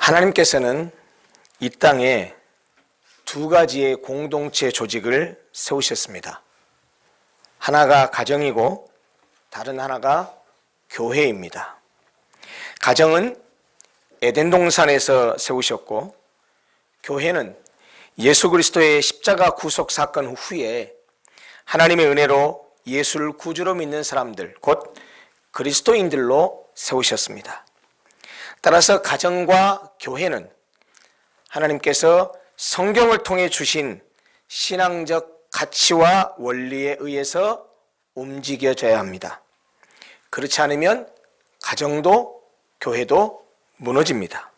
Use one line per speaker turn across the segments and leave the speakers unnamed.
하나님께서는 이 땅에 두 가지의 공동체 조직을 세우셨습니다. 하나가 가정이고 다른 하나가 교회입니다. 가정은 에덴 동산에서 세우셨고, 교회는 예수 그리스도의 십자가 구속 사건 후에 하나님의 은혜로 예수를 구주로 믿는 사람들, 곧 그리스도인들로 세우셨습니다. 따라서 가정과 교회는 하나님께서 성경을 통해 주신 신앙적 가치와 원리에 의해서 움직여져야 합니다. 그렇지 않으면 가정도 교회도 무너집니다.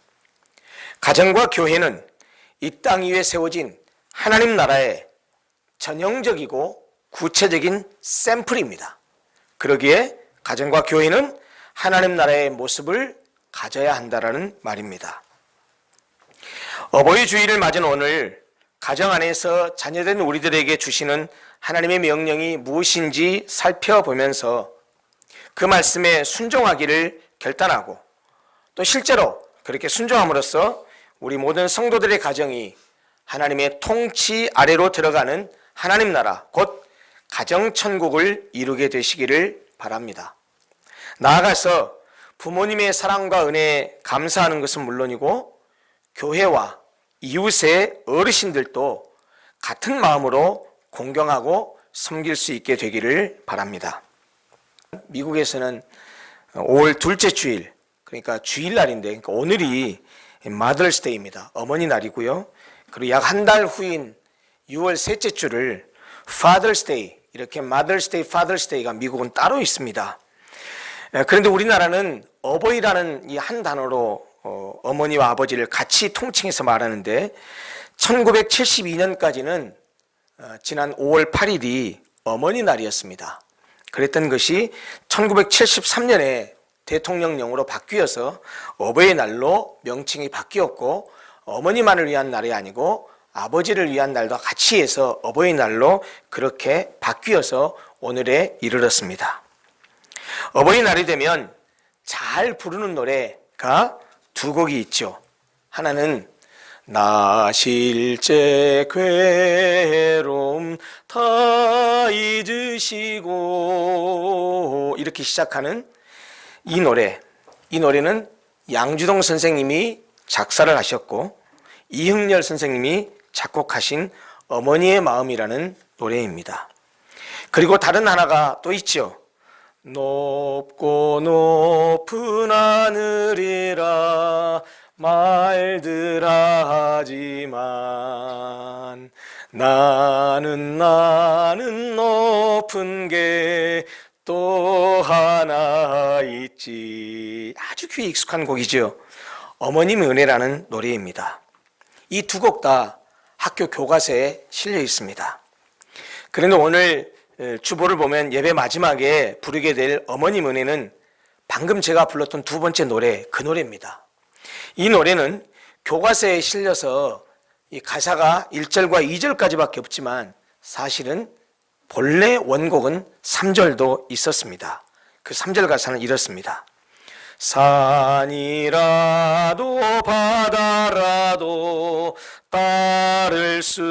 가정과 교회는 이 땅 위에 세워진 하나님 나라의 전형적이고 구체적인 샘플입니다. 그러기에 가정과 교회는 하나님 나라의 모습을 가져야 한다는 말입니다. 어버이 주일을 맞은 오늘, 가정 안에서 자녀된 우리들에게 주시는 하나님의 명령이 무엇인지 살펴보면서 그 말씀에 순종하기를 결단하고, 또 실제로 그렇게 순종함으로써 우리 모든 성도들의 가정이 하나님의 통치 아래로 들어가는 하나님 나라, 곧 가정천국을 이루게 되시기를 바랍니다. 나아가서 부모님의 사랑과 은혜에 감사하는 것은 물론이고, 교회와 이웃의 어르신들도 같은 마음으로 공경하고 섬길 수 있게 되기를 바랍니다. 미국에서는 5월 둘째 주일, 그러니까 주일날인데, 그러니까 오늘이 마더스데이입니다. 어머니 날이고요. 그리고 약 한 달 후인 6월 셋째 주를 파더스데이, 이렇게 마더스데이, 파더스데이가 미국은 따로 있습니다. 그런데 우리나라는 어버이라는 이 한 단어로 어머니와 아버지를 같이 통칭해서 말하는데, 1972년까지는 지난 5월 8일이 어머니 날이었습니다. 그랬던 것이 1973년에 대통령령으로 바뀌어서 어버이 날로 명칭이 바뀌었고, 어머니만을 위한 날이 아니고 아버지를 위한 날도 같이 해서 어버이 날로 그렇게 바뀌어서 오늘에 이르렀습니다. 어버이날이 되면 잘 부르는 노래가 두 곡이 있죠. 하나는 나 실제 괴로움 다 잊으시고, 이렇게 시작하는 이 노래, 이 노래는 양주동 선생님이 작사를 하셨고 이흥렬 선생님이 작곡하신 어머니의 마음이라는 노래입니다. 그리고 다른 하나가 또 있죠. 높고 높은 하늘이라 말들 하지만 나는 높은 게 또 하나 있지. 아주 귀에 익숙한 곡이죠. 어머님의 은혜라는 노래입니다. 이 두 곡 다 학교 교과서에 실려 있습니다. 그런데 오늘 주보를 보면 예배 마지막에 부르게 될 어머님 은혜는 방금 제가 불렀던 두 번째 노래, 그 노래입니다. 이 노래는 교과서에 실려서 이 가사가 1절과 2절까지밖에 없지만 사실은 본래 원곡은 3절도 있었습니다. 그 3절 가사는 이렇습니다. 산이라도 바다라도 따를 수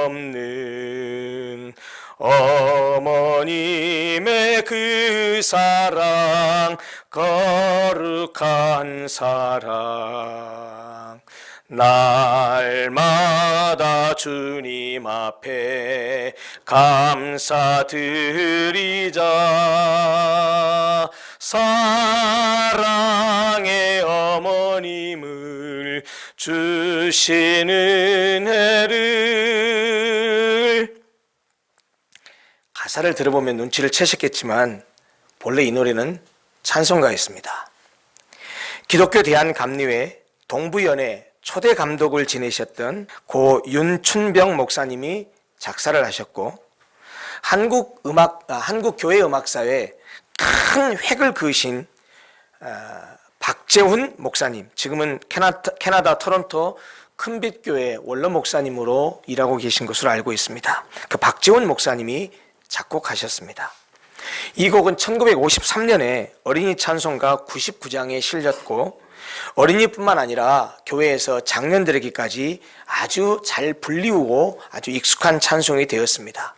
없는 어머님의 그 사랑, 거룩한 사랑, 날마다 주님 앞에 감사드리자. 사랑의 어머님을 주시는 은혜를. 가사를 들어보면 눈치를 채셨겠지만 본래 이 노래는 찬송가였습니다. 기독교 대한감리회 동부연회 초대 감독을 지내셨던 고 윤춘병 목사님이 작사를 하셨고, 한국 교회 음악사에 큰 획을 그으신 박재훈 목사님, 지금은 캐나다 토론토 큰빛교회 원로 목사님으로 일하고 계신 것으로 알고 있습니다. 그 박재훈 목사님이 작곡하셨습니다. 이 곡은 1953년에 어린이 찬송가 99장에 실렸고 어린이뿐만 아니라 교회에서 장년들에게까지 아주 잘 불리우고 아주 익숙한 찬송이 되었습니다.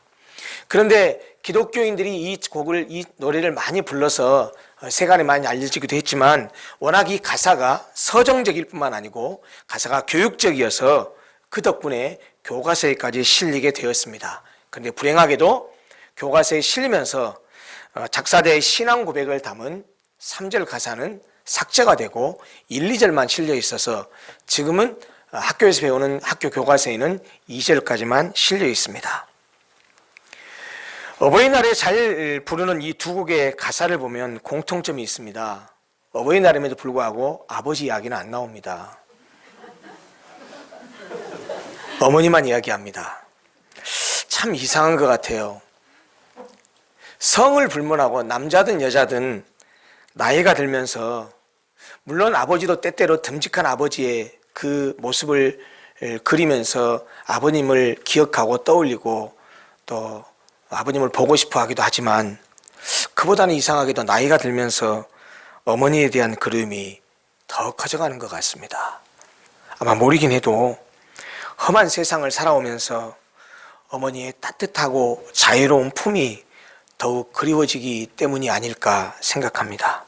그런데 기독교인들이 이 노래를 많이 불러서 세간에 많이 알려지기도 했지만 워낙 이 가사가 서정적일 뿐만 아니고 가사가 교육적이어서 그 덕분에 교과서에까지 실리게 되었습니다. 그런데 불행하게도 교과서에 실리면서 작사대의 신앙 고백을 담은 3절 가사는 삭제가 되고 1, 2절만 실려 있어서 지금은 학교에서 배우는 학교 교과서에는 2절까지만 실려 있습니다. 어버이날에 잘 부르는 이 두 곡의 가사를 보면 공통점이 있습니다. 어버이날임에도 불구하고 아버지 이야기는 안 나옵니다. 어머니만 이야기합니다. 참 이상한 것 같아요. 성을 불문하고 남자든 여자든 나이가 들면서 물론 아버지도 때때로 듬직한 아버지의 그 모습을 그리면서 아버님을 기억하고 떠올리고 또 아버님을 보고 싶어 하기도 하지만 그보다는 이상하게도 나이가 들면서 어머니에 대한 그리움이 더 커져가는 것 같습니다. 아마 모르긴 해도 험한 세상을 살아오면서 어머니의 따뜻하고 자유로운 품이 더욱 그리워지기 때문이 아닐까 생각합니다.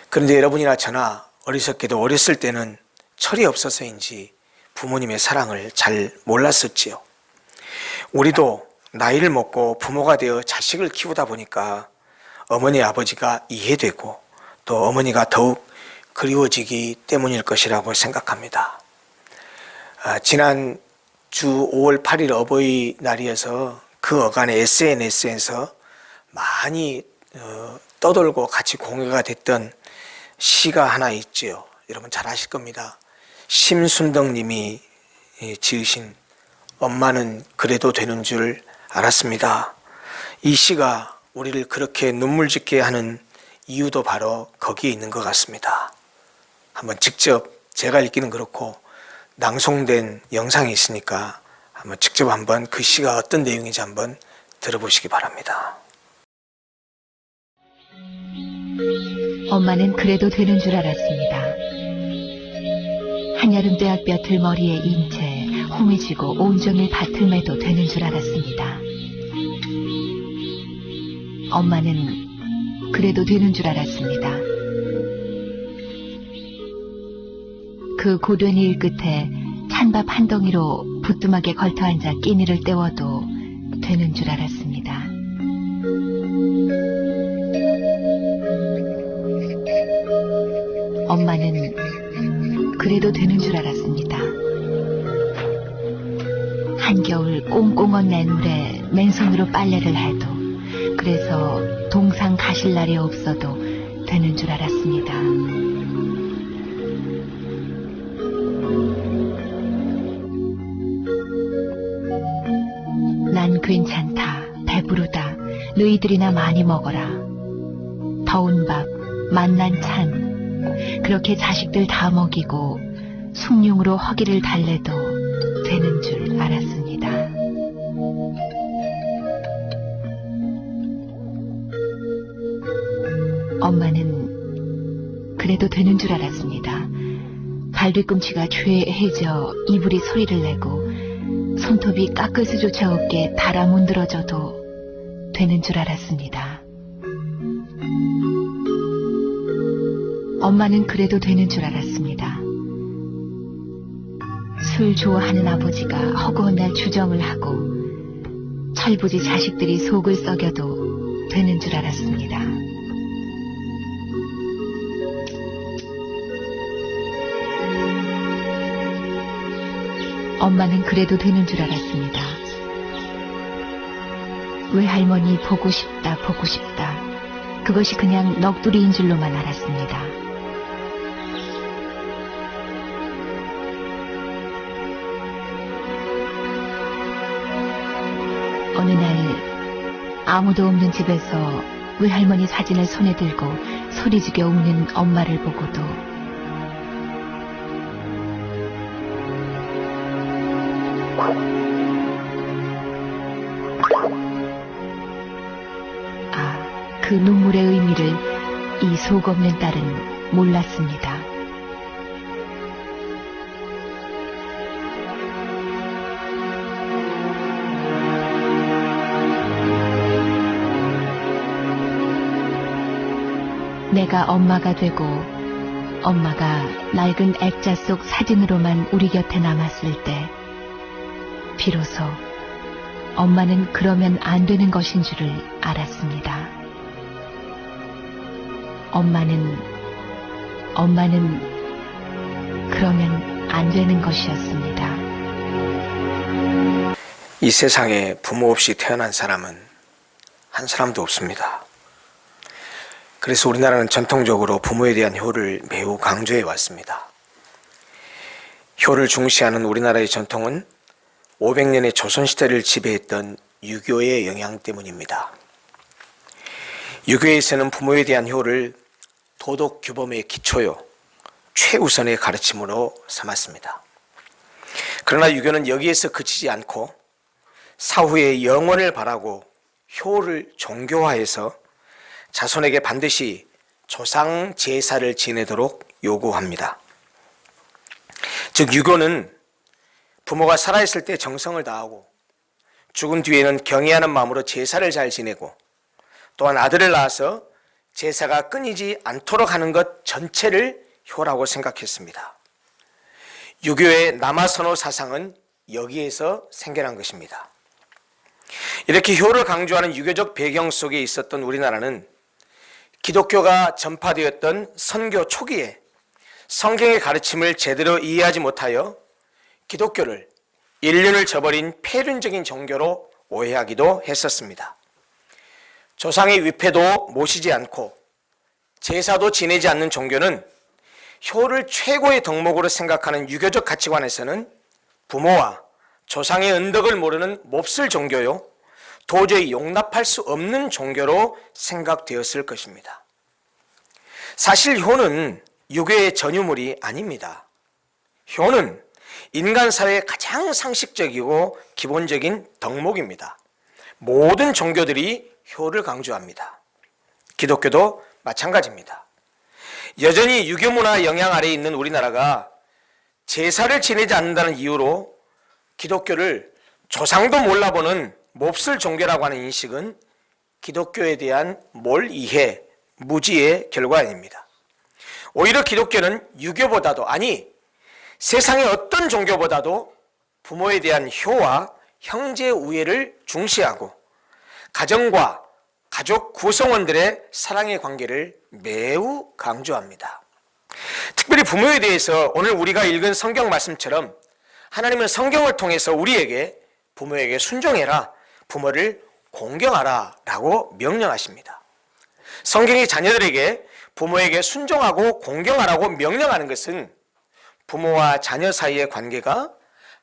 그런데 여러분이나 저나 어리석게도 어렸을 때는 철이 없어서인지 부모님의 사랑을 잘 몰랐었지요. 우리도 나이를 먹고 부모가 되어 자식을 키우다 보니까 어머니 아버지가 이해되고 또 어머니가 더욱 그리워지기 때문일 것이라고 생각합니다. 지난 주 5월 8일 어버이날이어서 그 어간의 SNS에서 많이 떠돌고 같이 공유가 됐던 시가 하나 있지요. 여러분 잘 아실 겁니다. 심순덕 님이 지으신 엄마는 그래도 되는 줄 알았습니다. 이 시가 우리를 그렇게 눈물 짓게 하는 이유도 바로 거기에 있는 것 같습니다. 한번 직접 제가 읽기는 그렇고 낭송된 영상이 있으니까 직접 한번 그 시가 어떤 내용인지 한번 들어보시기 바랍니다.
엄마는 그래도 되는 줄 알았습니다. 한여름 떼약볕을 머리에 인 채 홍해지고 온종일 밭을 매도 되는 줄 알았습니다. 엄마는 그래도 되는 줄 알았습니다. 그 고된 일 끝에 찬밥 한 덩이로 부뚜막에 걸터 앉아 끼니를 때워도 되는 줄 알았습니다. 엄마는 그래도 되는 줄 알았습니다. 한겨울 꽁꽁 낸 물에 맨손으로 빨래를 해도 그래서 동상 가실 날이 없어도 되는 줄 알았습니다. 난 괜찮다, 배부르다, 너희들이나 많이 먹어라. 더운 밥, 맛난 찬, 그렇게 자식들 다 먹이고 숭늉으로 허기를 달래도 되는 줄 알았습니다. 엄마는 그래도 되는 줄 알았습니다. 발뒤꿈치가 죄해져 이불이 소리를 내고 손톱이 깎을 수조차 없게 달아 문드러져도 되는 줄 알았습니다. 엄마는 그래도 되는 줄 알았습니다. 술 좋아하는 아버지가 허구한 날 주정을 하고 철부지 자식들이 속을 썩여도 되는 줄 알았습니다. 엄마는 그래도 되는 줄 알았습니다. 외할머니 보고 싶다 보고 싶다, 그것이 그냥 넋두리인 줄로만 알았습니다. 어느 날 아무도 없는 집에서 외할머니 사진을 손에 들고 소리지게 우는 엄마를 보고도 아, 그 눈물의 의미를 이 속 없는 딸은 몰랐습니다. 내가 엄마가 되고 엄마가 낡은 액자 속 사진으로만 우리 곁에 남았을 때 비로소 엄마는 그러면 안 되는 것인 줄을 알았습니다. 엄마는 그러면 안 되는 것이었습니다.
이 세상에 부모 없이 태어난 사람은 한 사람도 없습니다. 그래서 우리나라는 전통적으로 부모에 대한 효를 매우 강조해 왔습니다. 효를 중시하는 우리나라의 전통은 500년의 조선시대를 지배했던 유교의 영향 때문입니다. 유교에서는 부모에 대한 효를 도덕 규범의 기초요, 최우선의 가르침으로 삼았습니다. 그러나 유교는 여기에서 그치지 않고 사후의 영원을 바라고 효를 종교화해서 자손에게 반드시 조상 제사를 지내도록 요구합니다. 즉 유교는 부모가 살아있을 때 정성을 다하고 죽은 뒤에는 경외하는 마음으로 제사를 잘 지내고 또한 아들을 낳아서 제사가 끊이지 않도록 하는 것 전체를 효라고 생각했습니다. 유교의 남아선호 사상은 여기에서 생겨난 것입니다. 이렇게 효를 강조하는 유교적 배경 속에 있었던 우리나라는 기독교가 전파되었던 선교 초기에 성경의 가르침을 제대로 이해하지 못하여 기독교를 인륜을 저버린 폐륜적인 종교로 오해하기도 했었습니다. 조상의 위패도 모시지 않고 제사도 지내지 않는 종교는 효를 최고의 덕목으로 생각하는 유교적 가치관에서는 부모와 조상의 은덕을 모르는 몹쓸 종교요, 도저히 용납할 수 없는 종교로 생각되었을 것입니다. 사실 효는 유교의 전유물이 아닙니다. 효는 인간 사회의 가장 상식적이고 기본적인 덕목입니다. 모든 종교들이 효를 강조합니다. 기독교도 마찬가지입니다. 여전히 유교 문화 영향 아래에 있는 우리나라가 제사를 지내지 않는다는 이유로 기독교를 조상도 몰라보는 몹쓸 종교라고 하는 인식은 기독교에 대한 몰이해, 무지의 결과 아닙니다. 오히려 기독교는 유교보다도, 아니 세상의 어떤 종교보다도 부모에 대한 효와 형제 우애를 중시하고 가정과 가족 구성원들의 사랑의 관계를 매우 강조합니다. 특별히 부모에 대해서 오늘 우리가 읽은 성경 말씀처럼 하나님은 성경을 통해서 우리에게 부모에게 순종해라, 부모를 공경하라 라고 명령하십니다. 성경이 자녀들에게 부모에게 순종하고 공경하라고 명령하는 것은 부모와 자녀 사이의 관계가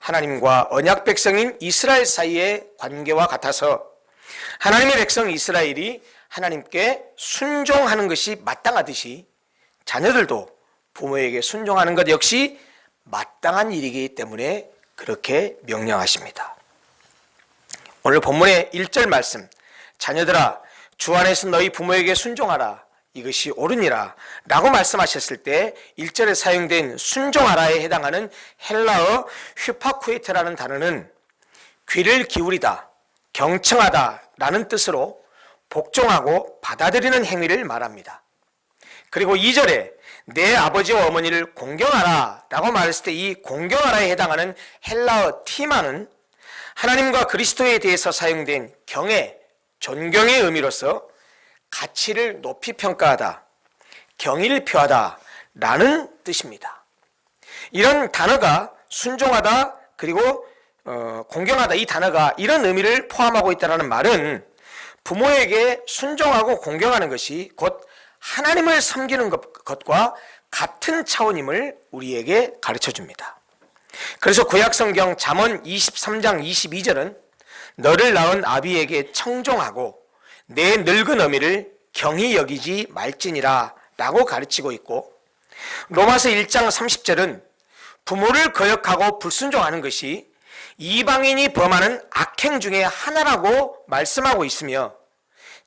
하나님과 언약 백성인 이스라엘 사이의 관계와 같아서 하나님의 백성 이스라엘이 하나님께 순종하는 것이 마땅하듯이 자녀들도 부모에게 순종하는 것 역시 마땅한 일이기 때문에 그렇게 명령하십니다. 오늘 본문의 1절 말씀, 자녀들아 주 안에서 너희 부모에게 순종하라, 이것이 옳으니라 라고 말씀하셨을 때 1절에 사용된 순종하라에 해당하는 헬라어 휘파쿠에테라는 단어는 귀를 기울이다, 경청하다 라는 뜻으로 복종하고 받아들이는 행위를 말합니다. 그리고 2절에 내 아버지와 어머니를 공경하라 라고 말했을 때 이 공경하라에 해당하는 헬라어 티마는 하나님과 그리스도에 대해서 사용된 경애, 존경의 의미로서 가치를 높이 평가하다, 경의를 표하다 라는 뜻입니다. 이런 단어가 순종하다 그리고 공경하다, 이 단어가 이런 의미를 포함하고 있다는 말은 부모에게 순종하고 공경하는 것이 곧 하나님을 섬기는 것과 같은 차원임을 우리에게 가르쳐 줍니다. 그래서 구약성경 잠언 23장 22절은 너를 낳은 아비에게 청종하고 내 늙은 어미를 경히 여기지 말지니라 라고 가르치고 있고, 로마서 1장 30절은 부모를 거역하고 불순종하는 것이 이방인이 범하는 악행 중에 하나라고 말씀하고 있으며,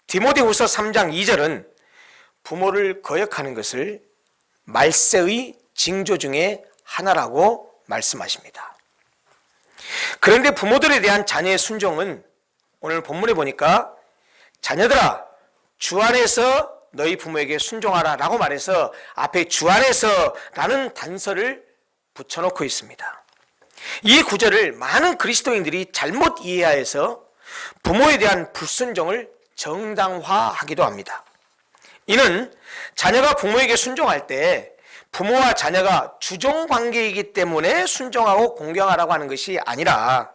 디모데후서 3장 2절은 부모를 거역하는 것을 말세의 징조 중에 하나라고 말씀하십니다. 그런데 부모들에 대한 자녀의 순종은 오늘 본문에 보니까 자녀들아 주 안에서 너희 부모에게 순종하라 라고 말해서 앞에 주 안에서 라는 단서를 붙여놓고 있습니다. 이 구절을 많은 그리스도인들이 잘못 이해하여서 부모에 대한 불순종을 정당화하기도 합니다. 이는 자녀가 부모에게 순종할 때 부모와 자녀가 주종 관계이기 때문에 순종하고 공경하라고 하는 것이 아니라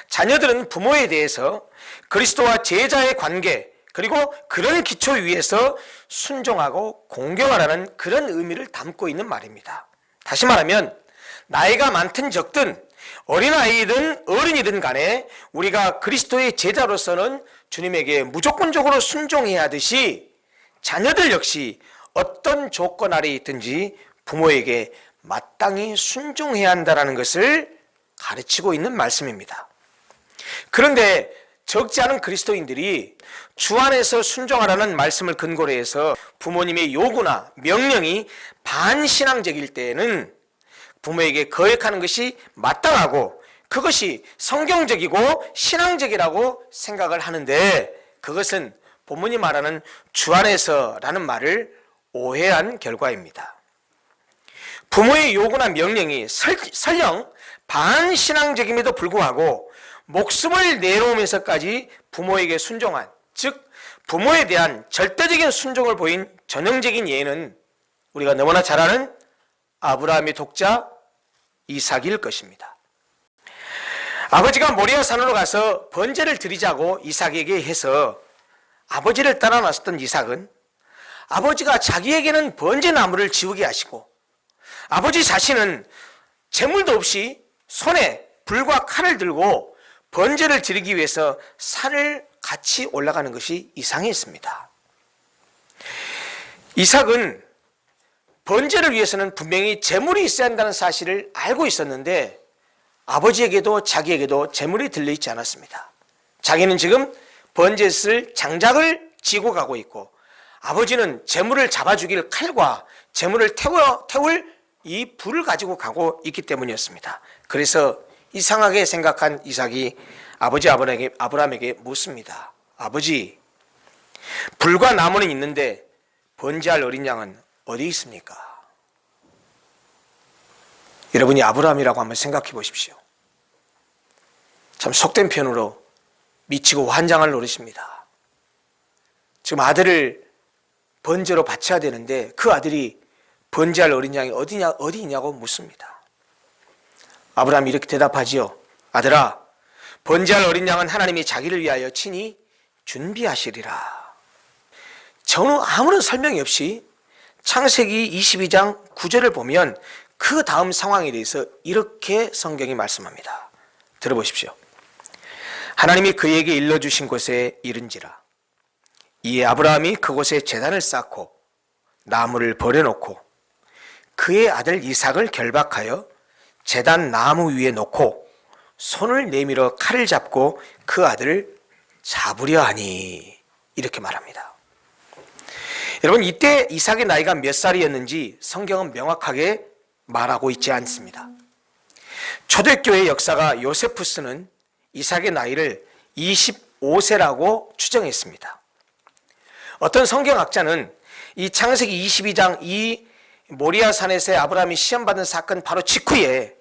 자녀들은 부모에 대해서 그리스도와 제자의 관계 그리고 그런 기초 위에서 순종하고 공경하라는 그런 의미를 담고 있는 말입니다. 다시 말하면 나이가 많든 적든 어린아이든 어른이든 간에 우리가 그리스도의 제자로서는 주님에게 무조건적으로 순종해야 하듯이 자녀들 역시 어떤 조건 아래에 있든지 부모에게 마땅히 순종해야 한다는 것을 가르치고 있는 말씀입니다. 그런데 적지 않은 그리스도인들이 주 안에서 순종하라는 말씀을 근거로 해서 부모님의 요구나 명령이 반신앙적일 때에는 부모에게 거역하는 것이 마땅하고 그것이 성경적이고 신앙적이라고 생각을 하는데 그것은 본문이 말하는 주 안에서라는 말을 오해한 결과입니다. 부모의 요구나 명령이 설령 반신앙적임에도 불구하고 목숨을 내놓으면서까지 부모에게 순종한, 즉 부모에 대한 절대적인 순종을 보인 전형적인 예는 우리가 너무나 잘 아는 아브라함의 독자 이삭일 것입니다. 아버지가 모리아 산으로 가서 번제를 드리자고 이삭에게 해서 아버지를 따라 나섰던 이삭은 아버지가 자기에게는 번제 나무를 지우게 하시고 아버지 자신은 재물도 없이 손에 불과 칼을 들고 번제를 드리기 위해서 산을 같이 올라가는 것이 이상했습니다. 이삭은 번제를 위해서는 분명히 재물이 있어야 한다는 사실을 알고 있었는데 아버지에게도 자기에게도 재물이 들려있지 않았습니다. 자기는 지금 번제에 쓸 장작을 지고 가고 있고 아버지는 재물을 잡아 죽일 칼과 재물을 태울 이 불을 가지고 가고 있기 때문이었습니다. 그래서 이상하게 생각한 이삭이 아버지 아브라함에게 묻습니다. 아버지, 불과 나무는 있는데 번제할 어린 양은 어디 있습니까? 여러분이 아브라함이라고 한번 생각해 보십시오. 참 속된 편으로 미치고 환장을 노리십니다. 지금 아들을 번제로 바쳐야 되는데 그 아들이 번제할 어린 양이 어디 있냐고 묻습니다. 아브라함이 이렇게 대답하지요. 아들아, 번제할 어린 양은 하나님이 자기를 위하여 친히 준비하시리라. 전후 아무런 설명이 없이 창세기 22장 9절을 보면 그 다음 상황에 대해서 이렇게 성경이 말씀합니다. 들어보십시오. 하나님이 그에게 일러주신 곳에 이른지라. 이에 아브라함이 그곳에 제단을 쌓고 나무를 버려놓고 그의 아들 이삭을 결박하여 제단 나무 위에 놓고 손을 내밀어 칼을 잡고 그 아들을 잡으려 하니 이렇게 말합니다. 여러분, 이때 이삭의 나이가 몇 살이었는지 성경은 명확하게 말하고 있지 않습니다. 초대교회 역사가 요세푸스는 이삭의 나이를 25세라고 추정했습니다. 어떤 성경학자는 이 창세기 22장 이 모리아 산에서 아브라함이 시험받은 사건 바로 직후에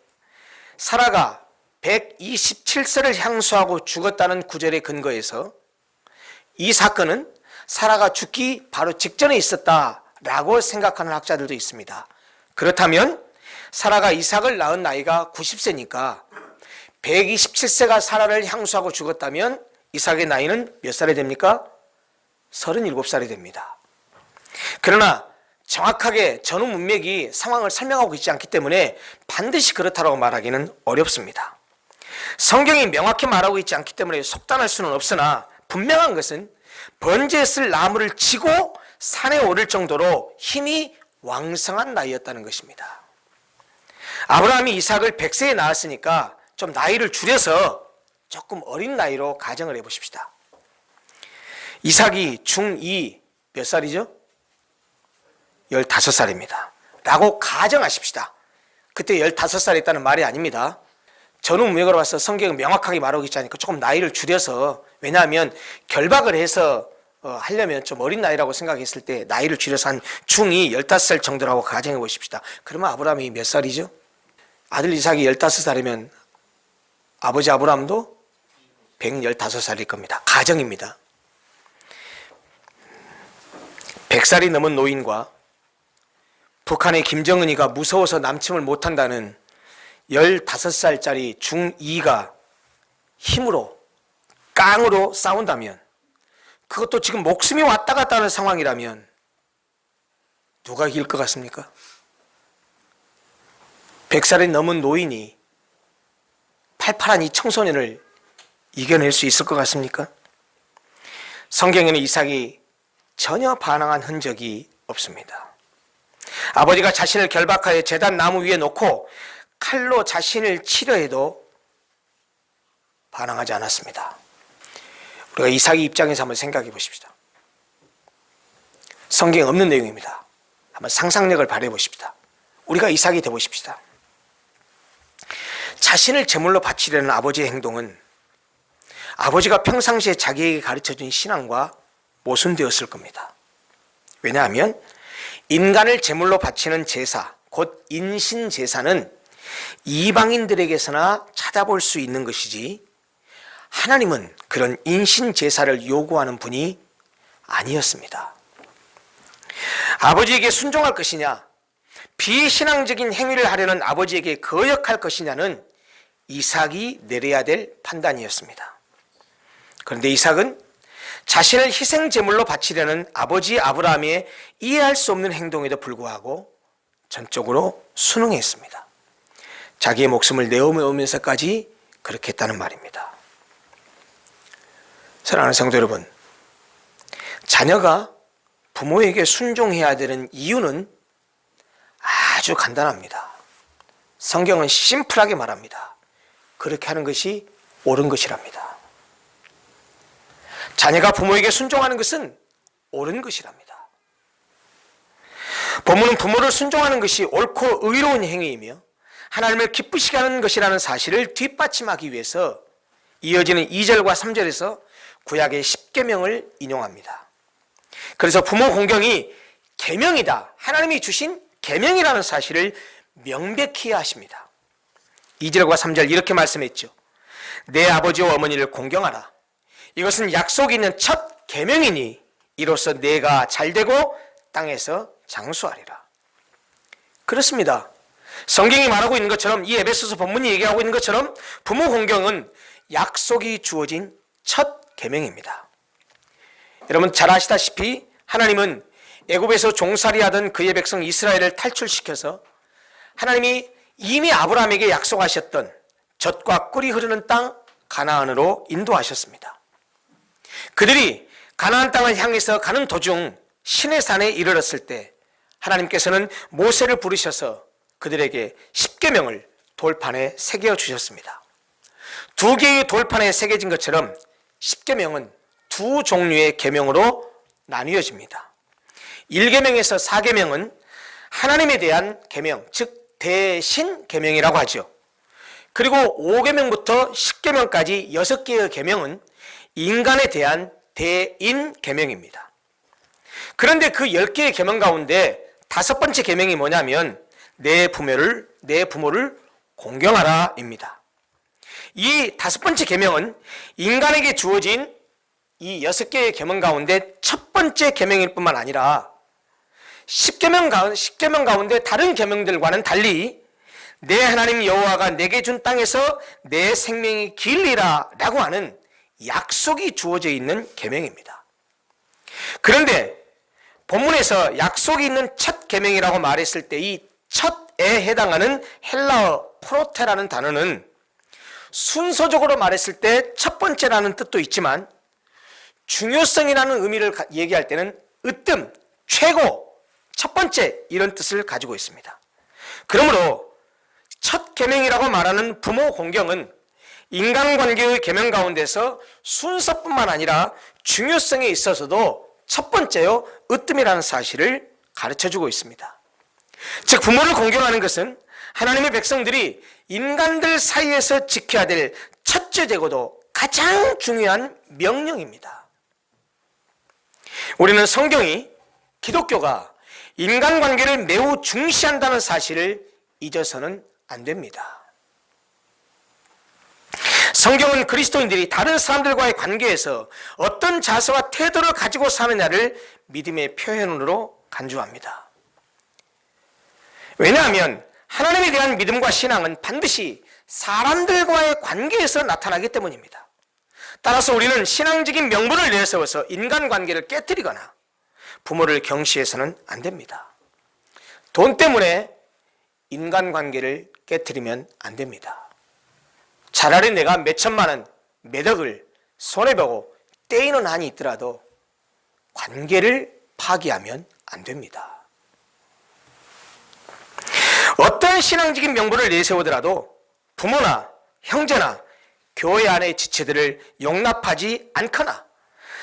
사라가 127세를 향수하고 죽었다는 구절에 근거해서 이 사건은 사라가 죽기 바로 직전에 있었다라고 생각하는 학자들도 있습니다. 그렇다면 사라가 이삭을 낳은 나이가 90세니까 127세가 사라를 향수하고 죽었다면 이삭의 나이는 몇 살이 됩니까? 37살이 됩니다. 그러나 정확하게 전후 문맥이 상황을 설명하고 있지 않기 때문에 반드시 그렇다고 말하기는 어렵습니다. 성경이 명확히 말하고 있지 않기 때문에 속단할 수는 없으나 분명한 것은 번제에 쓸 나무를 치고 산에 오를 정도로 힘이 왕성한 나이였다는 것입니다. 아브라함이 이삭을 100세에 낳았으니까 좀 나이를 줄여서 조금 어린 나이로 가정을 해보십시다. 이삭이 중2 몇 살이죠? 15살입니다. 라고 가정하십시다. 그때 15살이었다는 말이 아닙니다. 전후무역으로 봐서 성경은 명확하게 말하고 있지 않으니까 조금 나이를 줄여서, 왜냐하면 결박을 해서 하려면 좀 어린 나이라고 생각했을 때 나이를 줄여서 한 중2 15살 정도라고 가정해 보십시다. 그러면 아브라함이 몇 살이죠? 아들 이삭이 15살이면 아버지 아브라함도 115살일 겁니다. 가정입니다. 100살이 넘은 노인과 북한의 김정은이가 무서워서 남침을 못한다는 15살짜리 중2가 힘으로 깡으로 싸운다면, 그것도 지금 목숨이 왔다 갔다 하는 상황이라면 누가 이길 것 같습니까? 100살이 넘은 노인이 팔팔한 이 청소년을 이겨낼 수 있을 것 같습니까? 성경에는 이삭이 전혀 반항한 흔적이 없습니다. 아버지가 자신을 결박하여 제단 나무 위에 놓고 칼로 자신을 치려 해도 반항하지 않았습니다. 우리가 이삭의 입장에서 한번 생각해 보십시다. 성경에 없는 내용입니다. 한번 상상력을 발휘해 보십시다. 우리가 이삭이 돼 보십시다. 자신을 제물로 바치려는 아버지의 행동은 아버지가 평상시에 자기에게 가르쳐준 신앙과 모순되었을 겁니다. 왜냐하면 인간을 제물로 바치는 제사, 곧 인신제사는 이방인들에게서나 찾아볼 수 있는 것이지, 하나님은 그런 인신제사를 요구하는 분이 아니었습니다. 아버지에게 순종할 것이냐, 비신앙적인 행위를 하려는 아버지에게 거역할 것이냐는 이삭이 내려야 될 판단이었습니다. 그런데 이삭은 자신을 희생제물로 바치려는 아버지 아브라함의 이해할 수 없는 행동에도 불구하고 전적으로 순응했습니다. 자기의 목숨을 내어놓으면서까지 그렇게 했다는 말입니다. 사랑하는 성도 여러분, 자녀가 부모에게 순종해야 되는 이유는 아주 간단합니다. 성경은 심플하게 말합니다. 그렇게 하는 것이 옳은 것이랍니다. 자녀가 부모에게 순종하는 것은 옳은 것이랍니다. 본문은 부모를 순종하는 것이 옳고 의로운 행위이며 하나님을 기쁘시게 하는 것이라는 사실을 뒷받침하기 위해서 이어지는 2절과 3절에서 구약의 10계명을 인용합니다. 그래서 부모 공경이 계명이다, 하나님이 주신 계명이라는 사실을 명백히 하십니다. 2절과 3절 이렇게 말씀했죠. 내 아버지와 어머니를 공경하라. 이것은 약속이 있는 첫 계명이니 이로써 내가 잘되고 땅에서 장수하리라. 그렇습니다. 성경이 말하고 있는 것처럼, 이 에베소서 본문이 얘기하고 있는 것처럼 부모 공경은 약속이 주어진 첫 계명입니다. 여러분 잘 아시다시피 하나님은 애굽에서 종살이하던 그의 백성 이스라엘을 탈출시켜서 하나님이 이미 아브라함에게 약속하셨던 젖과 꿀이 흐르는 땅 가나안으로 인도하셨습니다. 그들이 가나안 땅을 향해서 가는 도중 시내산에 이르렀을 때 하나님께서는 모세를 부르셔서 그들에게 10계명을 돌판에 새겨 주셨습니다. 두 개의 돌판에 새겨진 것처럼 10계명은 두 종류의 계명으로 나뉘어집니다. 1계명에서 4계명은 하나님에 대한 계명, 즉 대신 계명이라고 하죠. 그리고 5계명부터 10계명까지 6개의 계명은 인간에 대한 대인 계명입니다. 그런데 그 10개의 계명 가운데 5번째 계명이 뭐냐면 내 부모를 공경하라입니다. 이 5번째 계명은 인간에게 주어진 이 6개의 계명 가운데 첫 번째 계명일 뿐만 아니라 10계명 가운데 다른 계명들과는 달리 내 하나님 여호와가 내게 준 땅에서 내 생명이 길리라 라고 하는 약속이 주어져 있는 계명입니다. 그런데 본문에서 약속이 있는 첫 계명이라고 말했을 때 이 첫에 해당하는 헬라어 프로테라는 단어는 순서적으로 말했을 때 첫 번째라는 뜻도 있지만 중요성이라는 의미를 얘기할 때는 으뜸, 최고, 첫 번째 이런 뜻을 가지고 있습니다. 그러므로 첫 계명이라고 말하는 부모 공경은 인간관계의 계명 가운데서 순서뿐만 아니라 중요성에 있어서도 첫 번째요, 으뜸이라는 사실을 가르쳐주고 있습니다. 즉 부모를 공경하는 것은 하나님의 백성들이 인간들 사이에서 지켜야 될 첫째 되고도 가장 중요한 명령입니다. 우리는 성경이 기독교가 인간관계를 매우 중시한다는 사실을 잊어서는 안 됩니다. 성경은 그리스도인들이 다른 사람들과의 관계에서 어떤 자세와 태도를 가지고 사느냐를 믿음의 표현으로 간주합니다. 왜냐하면 하나님에 대한 믿음과 신앙은 반드시 사람들과의 관계에서 나타나기 때문입니다. 따라서 우리는 신앙적인 명분을 내세워서 인간관계를 깨뜨리거나 부모를 경시해서는 안 됩니다. 돈 때문에 인간관계를 깨뜨리면 안 됩니다. 차라리 내가 몇 천만 원, 몇 억을 손해보고 떼이는 한이 있더라도 관계를 파기하면 안 됩니다. 어떤 신앙적인 명분을 내세우더라도 부모나 형제나 교회 안의 지체들을 용납하지 않거나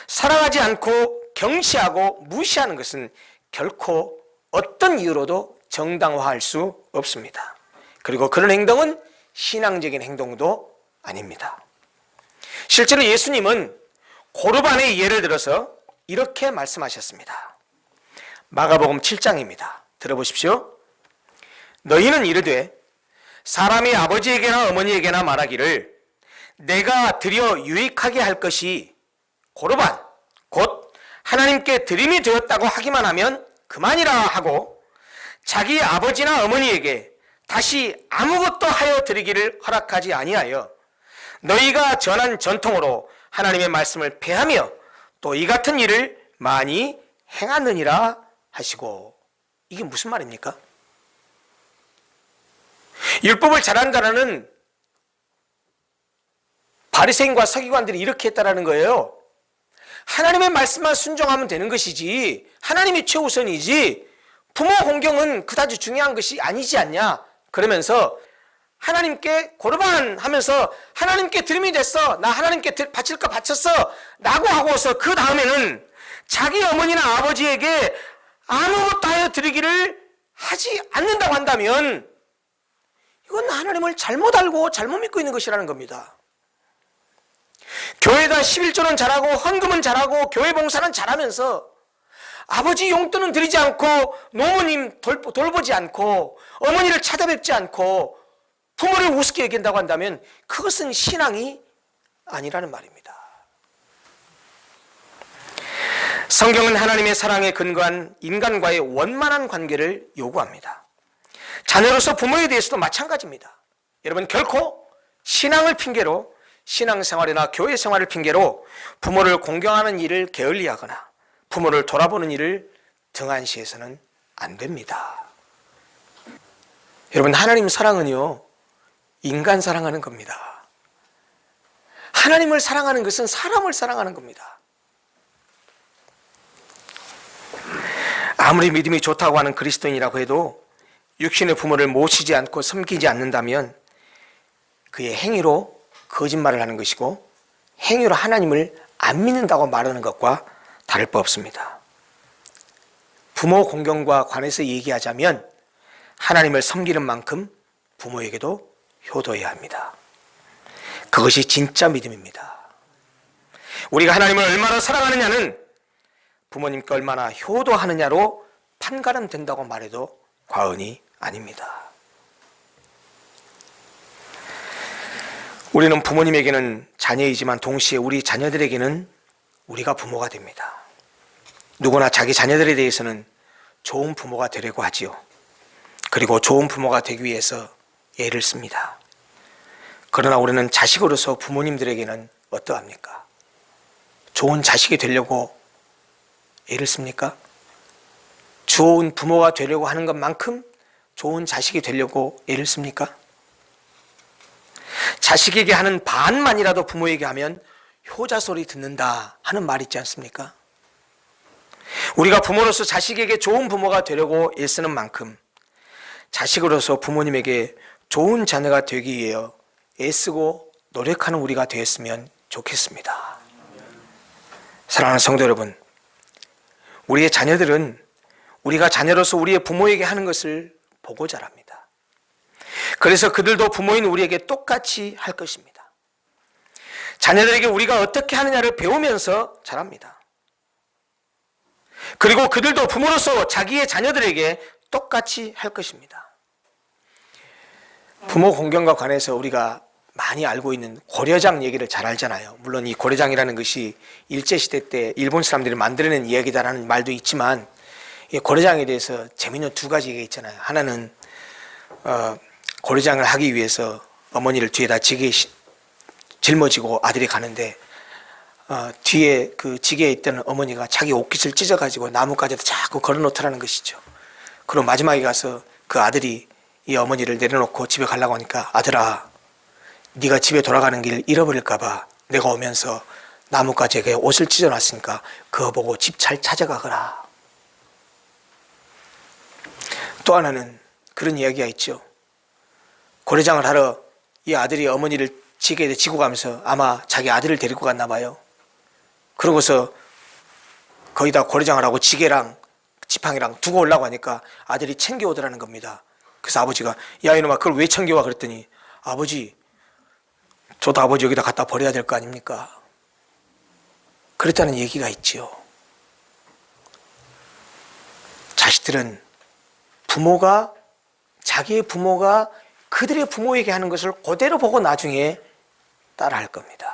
사랑하지 않고 경시하고 무시하는 것은 결코 어떤 이유로도 정당화할 수 없습니다. 그리고 그런 행동은 신앙적인 행동도 아닙니다. 실제로 예수님은 고르반의 예를 들어서 이렇게 말씀하셨습니다. 마가복음 7장입니다. 들어보십시오. 너희는 이르되 사람이 아버지에게나 어머니에게나 말하기를 내가 드려 유익하게 할 것이 고르반 곧 하나님께 드림이 되었다고 하기만 하면 그만이라 하고 자기 아버지나 어머니에게 다시 아무것도 하여 드리기를 허락하지 아니하여 너희가 전한 전통으로 하나님의 말씀을 폐하며 또 이 같은 일을 많이 행하느니라 하시고. 이게 무슨 말입니까? 율법을 잘한다는 바리새인과 서기관들이 이렇게 했다라는 거예요. 하나님의 말씀만 순종하면 되는 것이지 하나님이 최우선이지 부모 공경은 그다지 중요한 것이 아니지 않냐. 그러면서 하나님께 고르반 하면서 하나님께 드림이 됐어. 나 하나님께 바칠 거 바쳤어. 라고 하고서 그 다음에는 자기 어머니나 아버지에게 아무것도 하여 드리기를 하지 않는다고 한다면 이건 하나님을 잘못 알고 잘못 믿고 있는 것이라는 겁니다. 교회다 11조는 잘하고 헌금은 잘하고 교회 봉사는 잘하면서 아버지 용돈은 드리지 않고 노모님 돌보지 않고 어머니를 찾아뵙지 않고 부모를 우습게 여긴다고 한다면 그것은 신앙이 아니라는 말입니다. 성경은 하나님의 사랑에 근거한 인간과의 원만한 관계를 요구합니다. 자녀로서 부모에 대해서도 마찬가지입니다. 여러분 결코 신앙을 핑계로 신앙생활이나 교회 생활을 핑계로 부모를 공경하는 일을 게을리하거나 부모를 돌아보는 일을 등한시해서는 안 됩니다. 여러분 하나님 사랑은요 인간 사랑하는 겁니다. 하나님을 사랑하는 것은 사람을 사랑하는 겁니다. 아무리 믿음이 좋다고 하는 그리스도인이라고 해도 육신의 부모를 모시지 않고 섬기지 않는다면 그의 행위로 거짓말을 하는 것이고 행위로 하나님을 안 믿는다고 말하는 것과 다를 바 없습니다. 부모 공경과 관해서 얘기하자면 하나님을 섬기는 만큼 부모에게도 효도해야 합니다. 그것이 진짜 믿음입니다. 우리가 하나님을 얼마나 사랑하느냐는 부모님께 얼마나 효도하느냐로 판가름된다고 말해도 과언이 아닙니다. 우리는 부모님에게는 자녀이지만 동시에 우리 자녀들에게는 우리가 부모가 됩니다. 누구나 자기 자녀들에 대해서는 좋은 부모가 되려고 하지요. 그리고 좋은 부모가 되기 위해서 애를 씁니다. 그러나 우리는 자식으로서 부모님들에게는 어떠합니까? 좋은 자식이 되려고 애를 씁니까? 좋은 부모가 되려고 하는 것만큼 좋은 자식이 되려고 애를 씁니까? 자식에게 하는 반만이라도 부모에게 하면 효자 소리 듣는다 하는 말 있지 않습니까? 우리가 부모로서 자식에게 좋은 부모가 되려고 애쓰는 만큼 자식으로서 부모님에게 좋은 자녀가 되기 위해 애쓰고 노력하는 우리가 되었으면 좋겠습니다. 사랑하는 성도 여러분, 우리의 자녀들은 우리가 자녀로서 우리의 부모에게 하는 것을 보고 자랍니다. 그래서 그들도 부모인 우리에게 똑같이 할 것입니다. 자녀들에게 우리가 어떻게 하느냐를 배우면서 자랍니다. 그리고 그들도 부모로서 자기의 자녀들에게 똑같이 할 것입니다. 부모 공경과 관해서 우리가 많이 알고 있는 고려장 얘기를 잘 알잖아요. 물론 이 고려장이라는 것이 일제시대 때 일본 사람들이 만들어낸 이야기다라는 말도 있지만, 이 고려장에 대해서 재미있는 두 가지 얘기가 있잖아요. 하나는 고려장을 하기 위해서 어머니를 뒤에다 짊어지고 아들이 가는데 뒤에 그 지게에 있던 어머니가 자기 옷깃을 찢어가지고 나뭇가지에다 자꾸 걸어놓더라는 것이죠. 그리고 마지막에 가서 그 아들이 이 어머니를 내려놓고 집에 가려고 하니까, 아들아, 네가 집에 돌아가는 길 잃어버릴까 봐 내가 오면서 나뭇가지에 옷을 찢어놨으니까 그거 보고 집 잘 찾아가거라. 또 하나는 그런 이야기가 있죠. 고려장을 하러 이 아들이 어머니를 지게에 지고 가면서 아마 자기 아들을 데리고 갔나 봐요. 그러고서 거기다 고려장을 하고 지게랑 지팡이랑 두고 오려고 하니까 아들이 챙겨오더라는 겁니다. 그래서 아버지가, 야 이놈아, 그걸 왜 챙겨와? 그랬더니, 아버지, 저도 아버지 여기다 갖다 버려야 될 거 아닙니까? 그랬다는 얘기가 있지요. 자식들은 자기의 부모가 그들의 부모에게 하는 것을 그대로 보고 나중에 따라할 겁니다.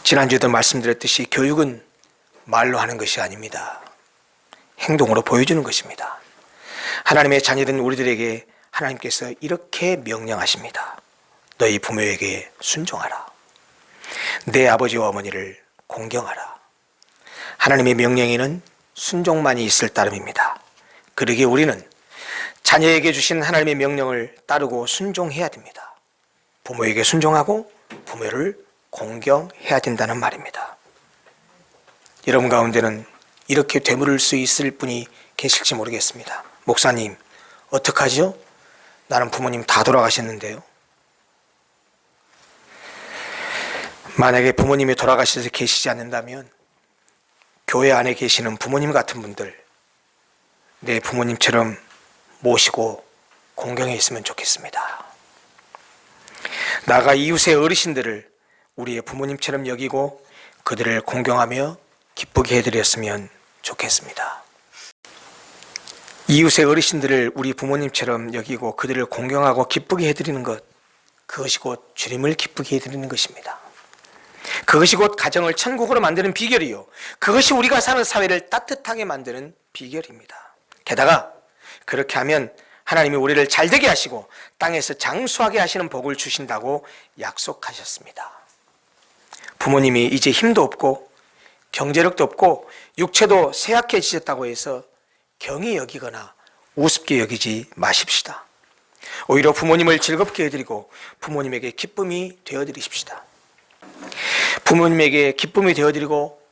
지난주에도 말씀드렸듯이 교육은 말로 하는 것이 아닙니다. 행동으로 보여주는 것입니다. 하나님의 자녀된 우리들에게 하나님께서 이렇게 명령하십니다. 너희 부모에게 순종하라. 내 아버지와 어머니를 공경하라. 하나님의 명령에는 순종만이 있을 따름입니다. 그러기에 우리는 자녀에게 주신 하나님의 명령을 따르고 순종해야 됩니다. 부모에게 순종하고 부모를 공경해야 된다는 말입니다. 여러분 가운데는 이렇게 되물을 수 있을 분이 계실지 모르겠습니다. 목사님, 어떡하죠? 나는 부모님 다 돌아가셨는데요. 만약에 부모님이 돌아가셔서 계시지 않는다면 교회 안에 계시는 부모님 같은 분들, 내 부모님처럼 모시고 공경해 있으면 좋겠습니다. 나아가 이웃의 어르신들을 우리의 부모님처럼 여기고 그들을 공경하며 기쁘게 해드렸으면 좋겠습니다. 이웃의 어르신들을 우리 부모님처럼 여기고 그들을 공경하고 기쁘게 해드리는 것, 그것이 곧 주님을 기쁘게 해드리는 것입니다. 그것이 곧 가정을 천국으로 만드는 비결이요, 그것이 우리가 사는 사회를 따뜻하게 만드는 비결입니다. 게다가 그렇게 하면 하나님이 우리를 잘되게 하시고 땅에서 장수하게 하시는 복을 주신다고 약속하셨습니다. 부모님이 이제 힘도 없고 경제력도 없고 육체도 쇠약해지셨다고 해서 경히 여기거나 우습게 여기지 마십시다. 오히려 부모님을 즐겁게 해드리고 부모님에게 기쁨이 되어드리십시다. 부모님에게 기쁨이 되어드리고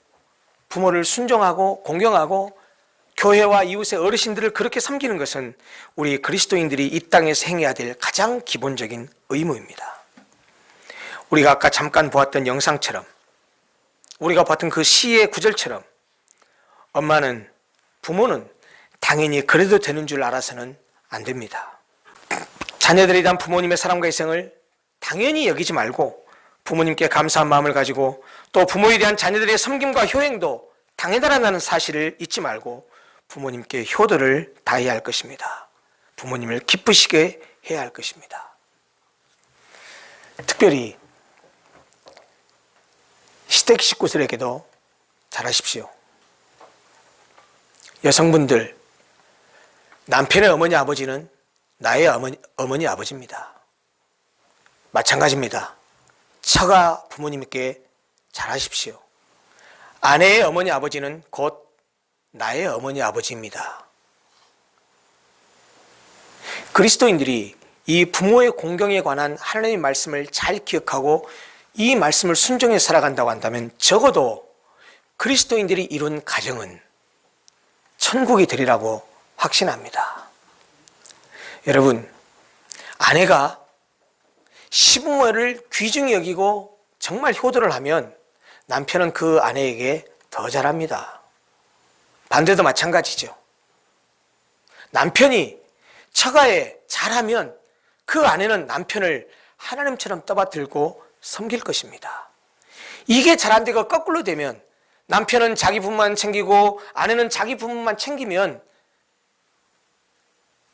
부모를 순종하고 공경하고 교회와 이웃의 어르신들을 그렇게 섬기는 것은 우리 그리스도인들이 이 땅에서 행해야 될 가장 기본적인 의무입니다. 우리가 아까 잠깐 보았던 영상처럼, 우리가 봤던 그 시의 구절처럼 부모는 당연히 그래도 되는 줄 알아서는 안 됩니다. 자녀들에 대한 부모님의 사랑과 희생을 당연히 여기지 말고 부모님께 감사한 마음을 가지고 또 부모에 대한 자녀들의 섬김과 효행도 당연하다는 사실을 잊지 말고 부모님께 효도를 다해야 할 것입니다. 부모님을 기쁘시게 해야 할 것입니다. 특별히 시댁 식구들에게도 잘하십시오. 여성분들, 남편의 어머니 아버지는 나의 어머니 아버지입니다. 마찬가지입니다. 처가 부모님께 잘하십시오. 아내의 어머니 아버지는 곧 나의 어머니 아버지입니다. 그리스도인들이 이 부모의 공경에 관한 하나님의 말씀을 잘 기억하고 이 말씀을 순종해 살아간다고 한다면 적어도 그리스도인들이 이룬 가정은 천국이 되리라고 확신합니다. 여러분, 아내가 시부모를 귀중히 여기고 정말 효도를 하면 남편은 그 아내에게 더 잘합니다. 반대도 마찬가지죠. 남편이 처가에 잘하면 그 아내는 남편을 하나님처럼 떠받들고 섬길 것입니다. 이게 잘 안 되고 거꾸로 되면 남편은 자기 부모만 챙기고 아내는 자기 부모만 챙기면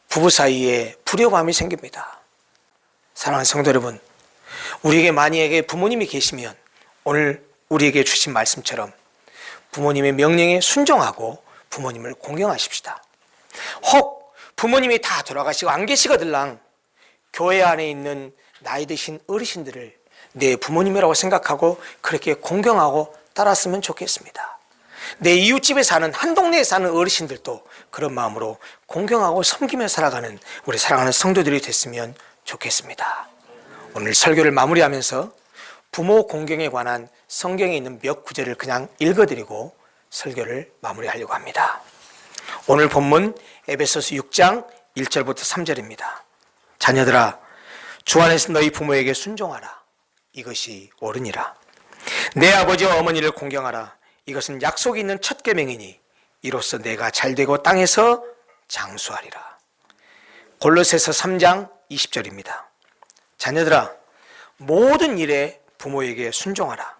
부부 사이에 불협화음이 생깁니다. 사랑하는 성도 여러분, 우리에게 만약에 부모님이 계시면 오늘 우리에게 주신 말씀처럼 부모님의 명령에 순종하고 부모님을 공경하십시다. 혹 부모님이 다 돌아가시고 안 계시거들랑 교회 안에 있는 나이 드신 어르신들을 내 부모님이라고 생각하고 그렇게 공경하고 따랐으면 좋겠습니다. 내 이웃집에 사는 한 동네에 사는 어르신들도 그런 마음으로 공경하고 섬기며 살아가는 우리 사랑하는 성도들이 됐으면 좋겠습니다. 오늘 설교를 마무리하면서 부모 공경에 관한 성경에 있는 몇 구절을 그냥 읽어드리고 설교를 마무리하려고 합니다. 오늘 본문 에베소서 6장 1절부터 3절입니다. 자녀들아, 주 안에서 너희 부모에게 순종하라. 이것이 옳으니라. 내 아버지와 어머니를 공경하라. 이것은 약속이 있는 첫 계명이니 이로써 내가 잘되고 땅에서 장수하리라. 골로새서 3장 20절입니다. 자녀들아, 모든 일에 부모에게 순종하라.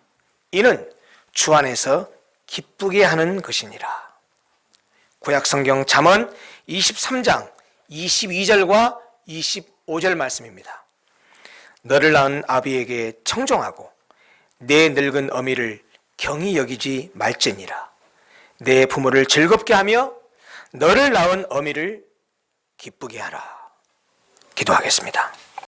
이는 주 안에서 기쁘게 하는 것이니라. 구약성경 잠언 23장 22절과 25절 말씀입니다. 너를 낳은 아비에게 청종하고 내 늙은 어미를 경히 여기지 말지니라. 내 부모를 즐겁게 하며 너를 낳은 어미를 기쁘게 하라. 기도하겠습니다.